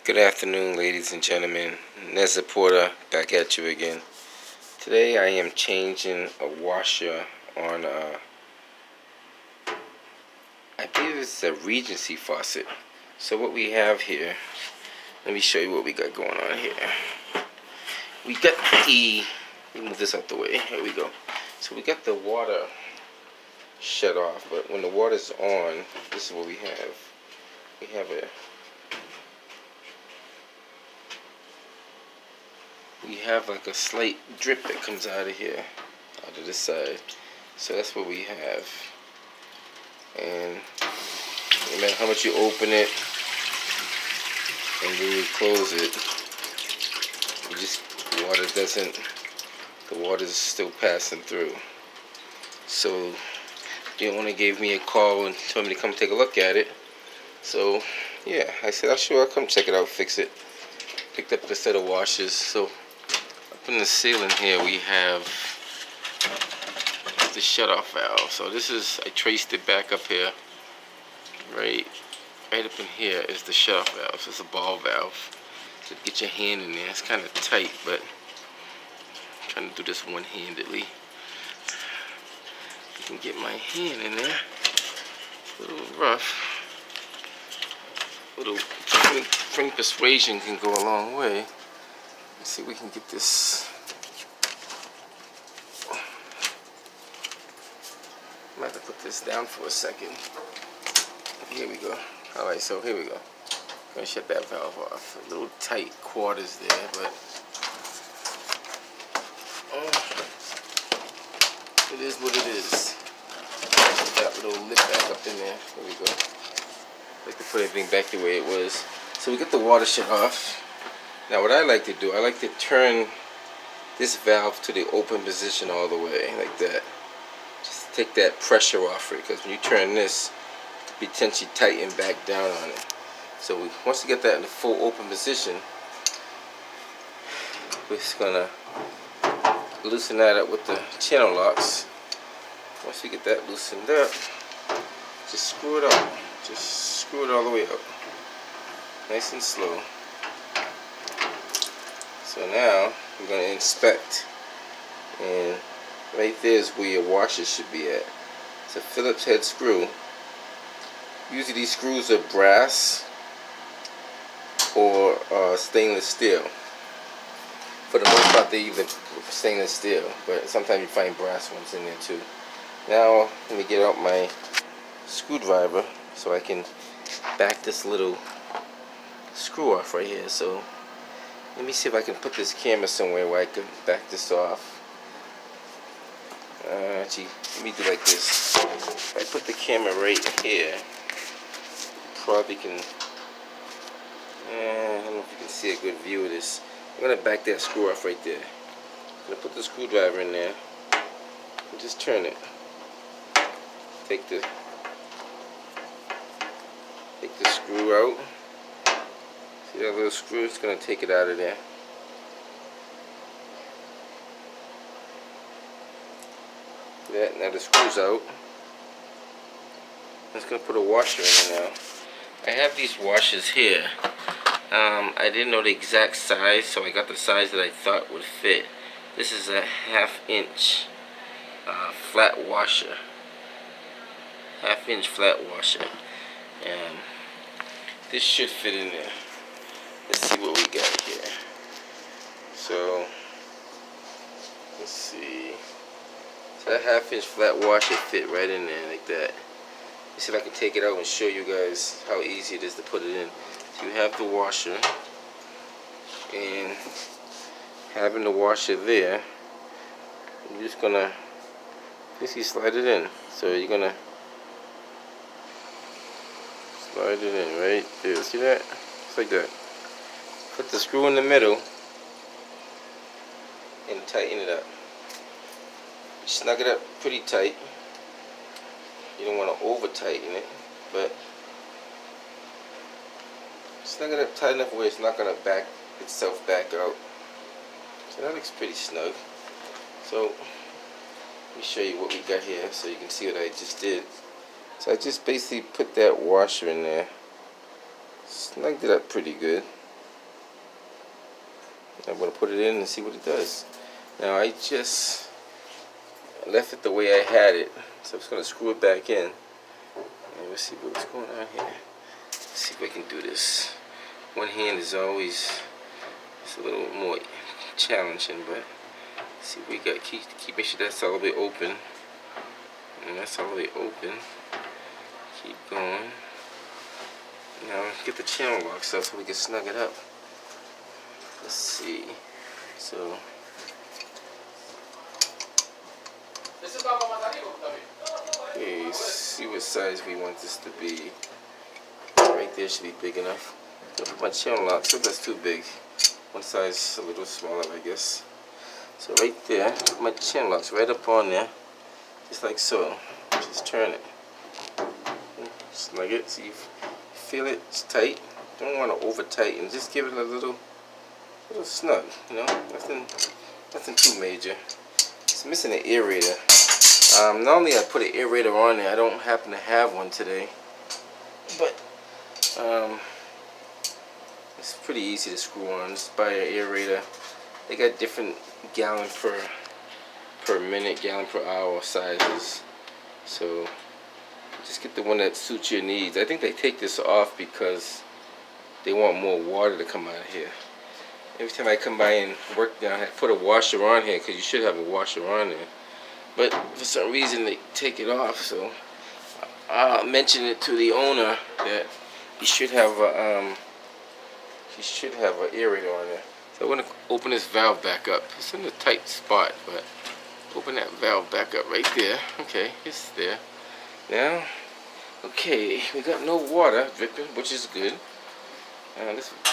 Good afternoon, ladies and gentlemen. Neza Porter back at you again. Today I am changing a washer on I believe it's a Regency faucet. So what we have here, let me show you what we got going on here. We got let me move this out the way. Here we go. So we got the water shut off, but when the water's on, this is what we have. We have like a slight drip that comes out of here, out of this side. So that's what we have. And no matter how much you open it and then you close it, the water's still passing through. So the owner gave me a call and told me to come take a look at it. So yeah, I said I'll come check it out, fix it. Picked up the set of washers. So up in the ceiling here we have the shut-off valve. So this is, I traced it back up here. Right up in here is the shut-off valve. So it's a ball valve. So get your hand in there. It's kind of tight, but I'm trying to do this one-handedly. You can get my hand in there. A little rough. A little spring persuasion can go a long way. Let's see if we can get this. I'm going to have to put this down for a second. Here we go. Alright, so here we go. I'm going to shut that valve off. A little tight quarters there, but it is what it is. Put that little lip back up in there. There we go. I like to put everything back the way it was. So we get the water shut off. Now what I like to do, I like to turn this valve to the open position all the way, like that. Just take that pressure off it, because when you turn this, it could potentially tighten back down on it. So once you get that in the full open position, we're just gonna loosen that up with the channel locks. Once you get that loosened up, just screw it up. Just screw it all the way up. Nice and slow. So now we're going to inspect. And right there is where your washer should be at. It's a Phillips head screw. Usually these screws are brass or stainless steel. For the most part they're even stainless steel, but sometimes you find brass ones in there too. Now let me get out my screwdriver so I can back this little screw off right here. So let me see if I can put this camera somewhere where I can back this off. Actually, let me do like this. If I put the camera right here, probably can. I don't know if you can see a good view of this. I'm gonna back that screw off right there. I'm gonna put the screwdriver in there and just turn it. Take the screw out. See that little screw? It's going to take it out of there. See that? Now the screw's out. I'm just going to put a washer in there now. I have these washers here. I didn't know the exact size, so I got the size that I thought would fit. This is a 1/2 inch flat washer. 1/2 inch flat washer. And this should fit in there. Let's see what we got here. So, let's see. So that 1/2 inch flat washer fit right in there like that. Let's see if I can take it out and show you guys how easy it is to put it in. So you have the washer, and having the washer there, you're just gonna basically slide it in. So you're gonna slide it in right there. See that? It's like that. Put the screw in the middle and tighten it up. Snug it up pretty tight. You don't want to over tighten it, but snug it up tight enough where it's not going to back itself back out. So that looks pretty snug. So let me show you what we got here so you can see what I just did. So I just basically put that washer in there, snugged it up pretty good. I'm going to put it in and see what it does. Now I just left it the way I had it, so I'm just going to screw it back in. And let's see what's going on here. Let's see if I can do this. One hand is always, it's a little more challenging, but let's see, we got keep making sure that's all the way open. And that's all the way open. Keep going. Now get the channel locks up so we can snug it up. Let's see. So okay, see what size we want this to be. Right there should be big enough. I'll put my channel lock, so that's too big. One size a little smaller, I guess. So right there, put my channel locks right up on there, just like so. Just turn it. Snug it. See, you feel it? It's tight. Don't want to over tighten. Just give it a little snug. You know, nothing too major. It's missing an aerator. Normally I put an aerator on there. I don't happen to have one today, but it's pretty easy to screw on. Just buy an aerator. They got different gallon per minute, gallon per hour sizes. So just get the one that suits your needs. I think they take this off because they want more water to come out of here. Every time I come by and work down, I put a washer on here because you should have a washer on there. But for some reason they take it off. So I'll mention it to the owner that he should have an aerator on there. So I'm going to open this valve back up. It's in a tight spot, but open that valve back up right there. Okay, it's there. Now, okay, we got no water dripping, which is good.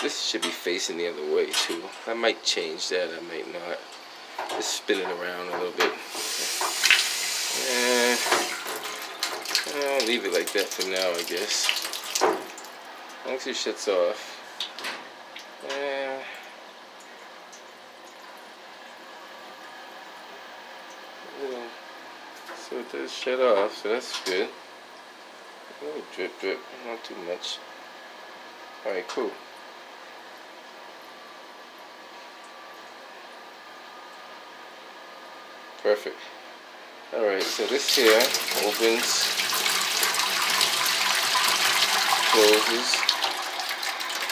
This should be facing the other way too. I might change that, I might not. Just spin it around a little bit. I'll leave it like that for now, I guess. As long as it shuts off. So it does shut off, so that's good. Oh, drip, drip, not too much. Alright, cool. Perfect. Alright, so this here opens, closes.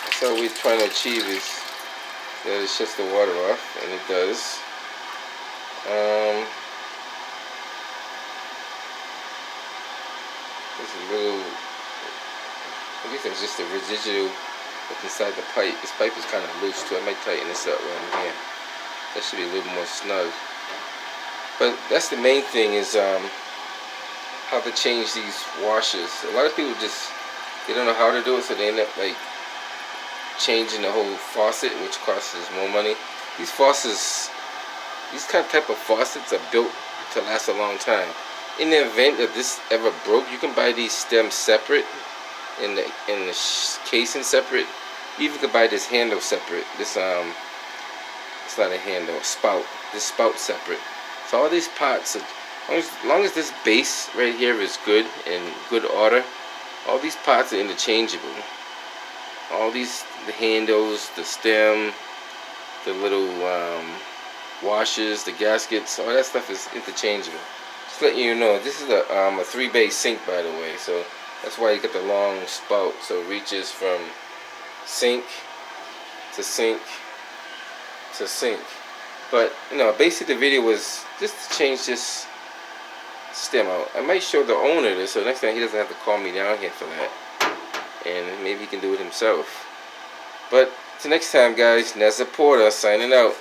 That's all we're trying to achieve, is that it shuts the water off, and it does. There's a little, I guess there's just a residual up inside the pipe. This pipe is kind of loose too. I might tighten this up right here. That should be a little more snug. But that's the main thing, is how to change these washers. A lot of people they don't know how to do it, so they end up like changing the whole faucet, which costs us more money. These faucets, these type of faucets are built to last a long time. In the event that this ever broke, you can buy these stems separate, and the casing separate. You even can buy this handle separate. This it's not a handle, a spout. This spout separate. So all these pots, as long as this base right here is good and good order, all these pots are interchangeable. All these, the handles, the stem, the little washers, the gaskets, all that stuff is interchangeable. Just letting you know, this is a 3-base sink, by the way, so that's why you get the long spout, so it reaches from sink to sink to sink. But you know, basically the video was just to change this stem out. I might show the owner this, so next time he doesn't have to call me down here for that, and maybe he can do it himself. But till next time, guys, Neza Porter signing out.